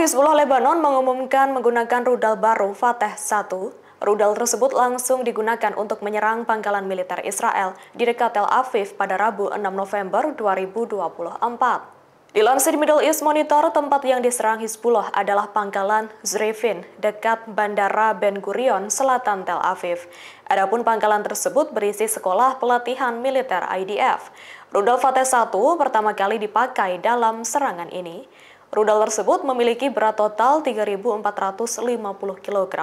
Hizbullah Lebanon mengumumkan menggunakan rudal baru Fateh 1. Rudal tersebut langsung digunakan untuk menyerang pangkalan militer Israel di dekat Tel Aviv pada Rabu 6 November 2024. Dilansir Middle East Monitor, tempat yang diserang Hizbullah adalah pangkalan Zrevin dekat Bandara Ben Gurion, selatan Tel Aviv. Adapun pangkalan tersebut berisi sekolah pelatihan militer IDF. Rudal Fateh 1 pertama kali dipakai dalam serangan ini. Rudal tersebut memiliki berat total 3.450 kg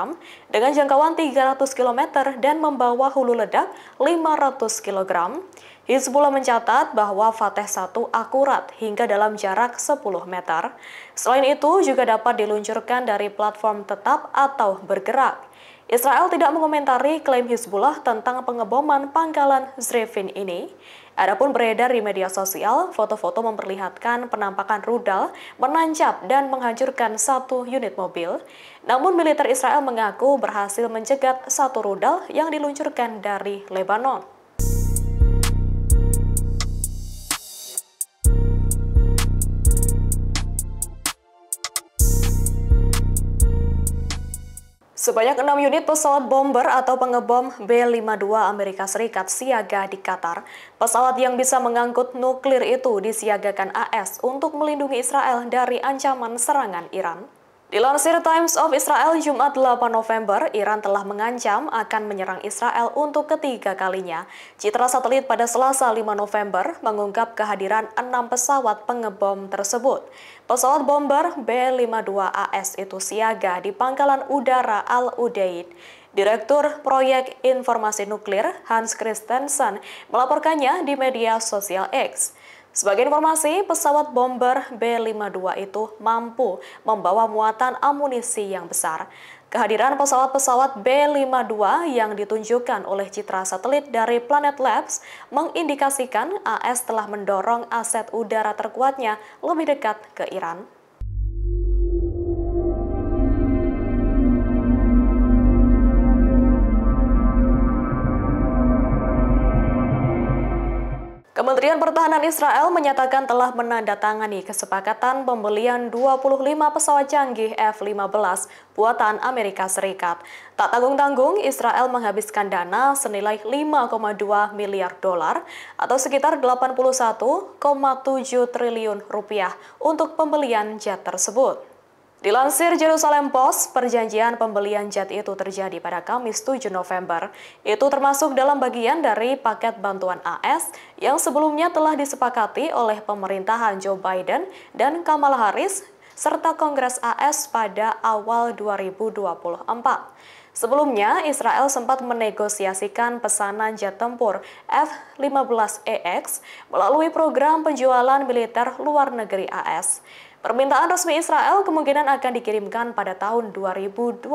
dengan jangkauan 300 km dan membawa hulu ledak 500 kg. Hizbullah mencatat bahwa Fateh 1 akurat hingga dalam jarak 10 meter. Selain itu juga dapat diluncurkan dari platform tetap atau bergerak. Israel tidak mengomentari klaim Hizbullah tentang pengeboman pangkalan Zrevin ini. Adapun beredar di media sosial, foto-foto memperlihatkan penampakan rudal menancap dan menghancurkan satu unit mobil. Namun militer Israel mengaku berhasil mencegat satu rudal yang diluncurkan dari Lebanon. Sebanyak 6 unit pesawat bomber atau pengebom B-52 Amerika Serikat siaga di Qatar. Pesawat yang bisa mengangkut nuklir itu disiagakan AS untuk melindungi Israel dari ancaman serangan Iran. Dilansir Times of Israel Jumat 8 November, Iran telah mengancam akan menyerang Israel untuk ketiga kalinya. Citra satelit pada Selasa 5 November mengungkap kehadiran 6 pesawat pengebom tersebut. Pesawat bomber B-52AS itu siaga di Pangkalan Udara Al-Udeid. Direktur Proyek Informasi Nuklir Hans Christensen melaporkannya di media sosial X. Sebagai informasi, pesawat bomber B-52 itu mampu membawa muatan amunisi yang besar. Kehadiran pesawat-pesawat B-52 yang ditunjukkan oleh citra satelit dari Planet Labs mengindikasikan AS telah mendorong aset udara terkuatnya lebih dekat ke Iran. Kementerian Pertahanan Israel menyatakan telah menandatangani kesepakatan pembelian 25 pesawat canggih F-15 buatan Amerika Serikat. Tak tanggung-tanggung, Israel menghabiskan dana senilai 5,2 miliar dolar atau sekitar 81,7 triliun rupiah untuk pembelian jet tersebut. Dilansir Jerusalem Post, perjanjian pembelian jet itu terjadi pada Kamis 7 November. Itu termasuk dalam bagian dari paket bantuan AS yang sebelumnya telah disepakati oleh pemerintahan Joe Biden dan Kamala Harris serta Kongres AS pada awal 2024. Sebelumnya, Israel sempat menegosiasikan pesanan jet tempur F-15EX melalui program penjualan militer luar negeri AS. Permintaan resmi Israel kemungkinan akan dikirimkan pada tahun 2028.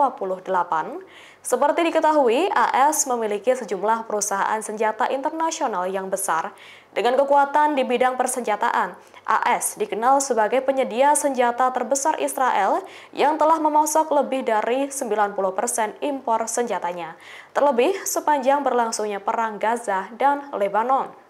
Seperti diketahui, AS memiliki sejumlah perusahaan senjata internasional yang besar. Dengan kekuatan di bidang persenjataan, AS dikenal sebagai penyedia senjata terbesar Israel yang telah memasok lebih dari 90% impor senjatanya, terlebih sepanjang berlangsungnya Perang Gaza dan Lebanon.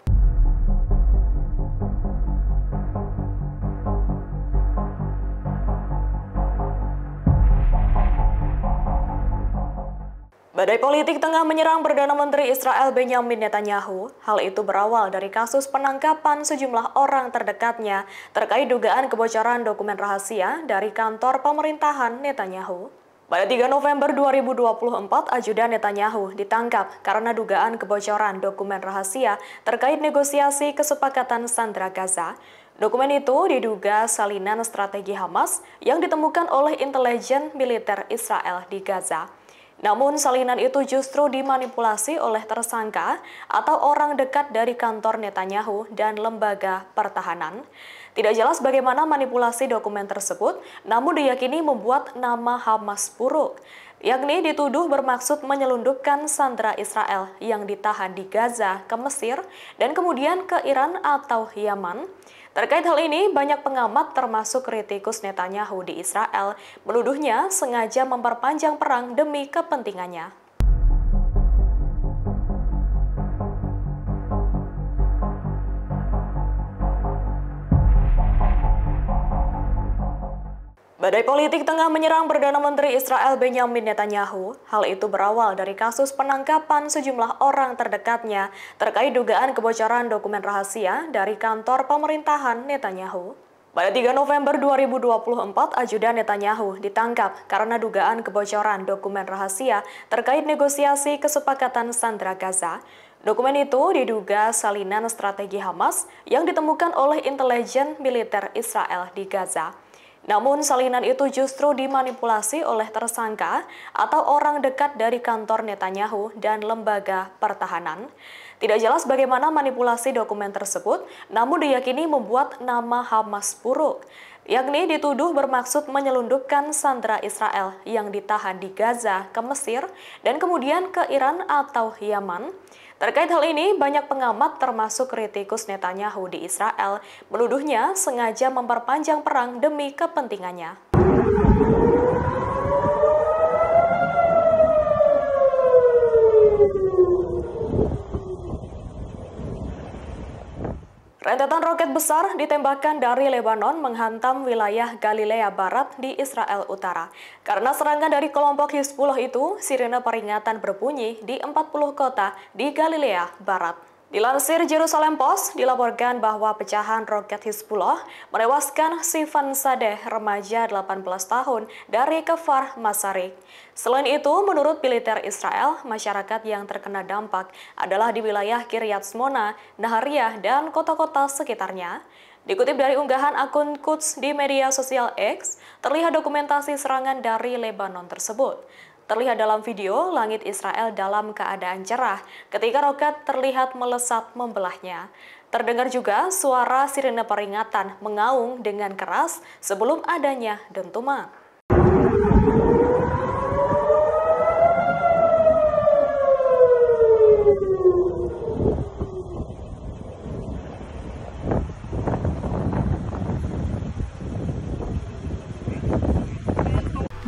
Badai politik tengah menyerang Perdana Menteri Israel Benjamin Netanyahu. Hal itu berawal dari kasus penangkapan sejumlah orang terdekatnya terkait dugaan kebocoran dokumen rahasia dari kantor pemerintahan Netanyahu. Pada 3 November 2024, ajudan Netanyahu ditangkap karena dugaan kebocoran dokumen rahasia terkait negosiasi kesepakatan sandera Gaza. Dokumen itu diduga salinan strategi Hamas yang ditemukan oleh intelijen militer Israel di Gaza. Namun salinan itu justru dimanipulasi oleh tersangka atau orang dekat dari kantor Netanyahu dan lembaga pertahanan. Tidak jelas bagaimana manipulasi dokumen tersebut, namun diyakini membuat nama Hamas buruk, yakni dituduh bermaksud menyelundupkan sandera Israel yang ditahan di Gaza ke Mesir dan kemudian ke Iran atau Yaman. Terkait hal ini, banyak pengamat termasuk kritikus Netanyahu di Israel menuduhnya sengaja memperpanjang perang demi kepentingannya. Badai politik tengah menyerang Perdana Menteri Israel Benjamin Netanyahu. Hal itu berawal dari kasus penangkapan sejumlah orang terdekatnya terkait dugaan kebocoran dokumen rahasia dari kantor pemerintahan Netanyahu. Pada 3 November 2024, ajudan Netanyahu ditangkap karena dugaan kebocoran dokumen rahasia terkait negosiasi kesepakatan Sandera Gaza. Dokumen itu diduga salinan strategi Hamas yang ditemukan oleh intelijen militer Israel di Gaza. Namun salinan itu justru dimanipulasi oleh tersangka atau orang dekat dari kantor Netanyahu dan lembaga pertahanan. Tidak jelas bagaimana manipulasi dokumen tersebut, namun diyakini membuat nama Hamas buruk, yakni dituduh bermaksud menyelundupkan sandera Israel yang ditahan di Gaza ke Mesir dan kemudian ke Iran atau Yaman. Terkait hal ini, banyak pengamat termasuk kritikus Netanyahu di Israel menuduhnya sengaja memperpanjang perang demi kepentingannya. Rentetan roket besar ditembakkan dari Lebanon menghantam wilayah Galilea Barat di Israel Utara. Karena serangan dari kelompok Hizbullah itu, sirene peringatan berbunyi di 40 kota di Galilea Barat. Dilansir Jerusalem Post, dilaporkan bahwa pecahan roket Hizbullah menewaskan Sivan Sadeh, remaja 18 tahun dari Kfar Masarik. Selain itu, menurut militer Israel, masyarakat yang terkena dampak adalah di wilayah Kiryat Shmona, Nahariya, dan kota-kota sekitarnya. Dikutip dari unggahan akun Quds di media sosial X, terlihat dokumentasi serangan dari Lebanon tersebut. Terlihat dalam video langit Israel dalam keadaan cerah ketika roket terlihat melesat membelahnya. Terdengar juga suara sirene peringatan mengaung dengan keras sebelum adanya dentuman.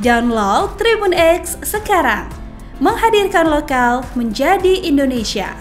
Download Tribun X sekarang, menghadirkan lokal menjadi Indonesia.